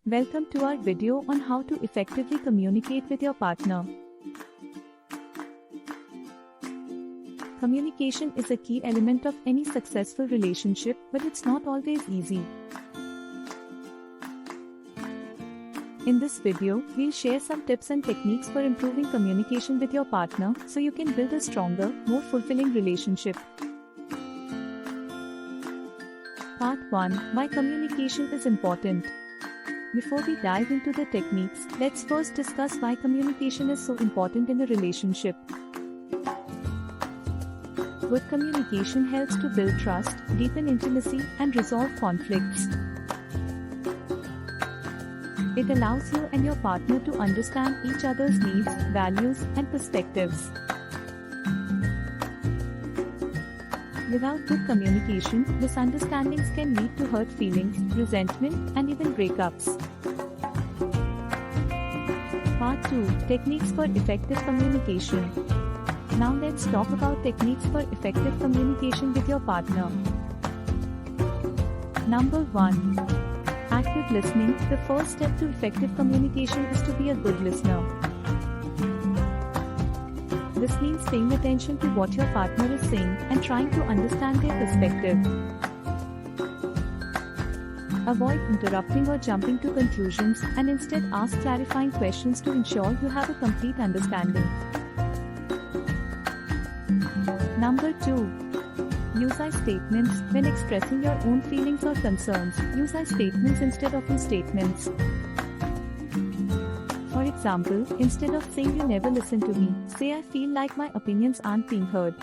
Welcome to our video on how to effectively communicate with your partner. Communication is a key element of any successful relationship, but it's not always easy. In this video, we'll share some tips and techniques for improving communication with your partner so you can build a stronger, more fulfilling relationship. Part 1. Why communication is important. Before we dive into the techniques, let's first discuss why communication is so important in a relationship. Good communication helps to build trust, deepen intimacy, and resolve conflicts. It allows you and your partner to understand each other's needs, values, and perspectives. Without good communication, misunderstandings can lead to hurt feelings, resentment, and even breakups. Part 2. Techniques for effective communication. Now let's talk about techniques for effective communication with your partner. Number 1. Active listening. The first step to effective communication is to be a good listener. This means paying attention to what your partner is saying and trying to understand their perspective. Avoid interrupting or jumping to conclusions, and instead ask clarifying questions to ensure you have a complete understanding. Number 2. Use I statements. When expressing your own feelings or concerns, use I statements instead of you statements. For example, instead of saying you never listen to me, say I feel like my opinions aren't being heard.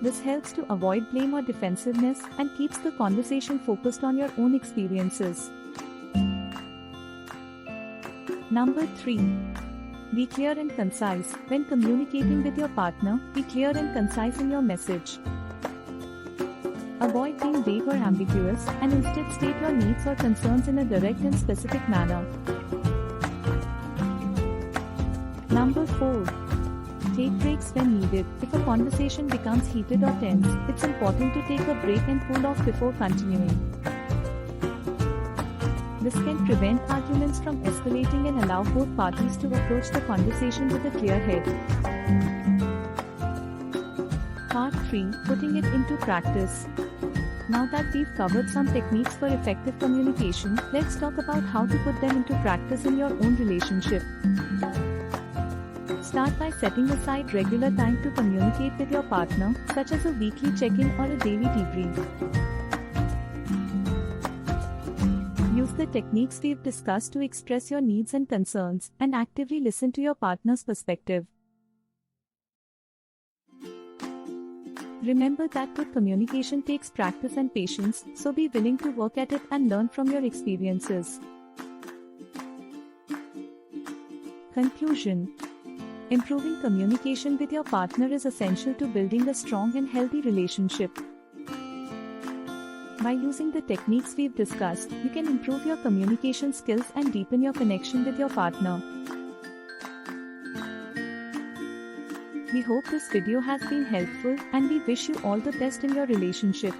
This helps to avoid blame or defensiveness and keeps the conversation focused on your own experiences. Number 3. Be clear and concise. When communicating with your partner, be clear and concise in your message. Avoid being vague or ambiguous, and instead state your needs or concerns in a direct and specific manner. Number 4. Take breaks when needed. If a conversation becomes heated or tense, it's important to take a break and cool off before continuing. This can prevent arguments from escalating and allow both parties to approach the conversation with a clear head. Part 3. Putting it into practice. Now that we've covered some techniques for effective communication, let's talk about how to put them into practice in your own relationship. Start by setting aside regular time to communicate with your partner, such as a weekly check-in or a daily debrief. Use the techniques we've discussed to express your needs and concerns, and actively listen to your partner's perspective. Remember that good communication takes practice and patience, so be willing to work at it and learn from your experiences. Conclusion. Improving communication with your partner is essential to building a strong and healthy relationship. By using the techniques we've discussed, you can improve your communication skills and deepen your connection with your partner. We hope this video has been helpful, and we wish you all the best in your relationship.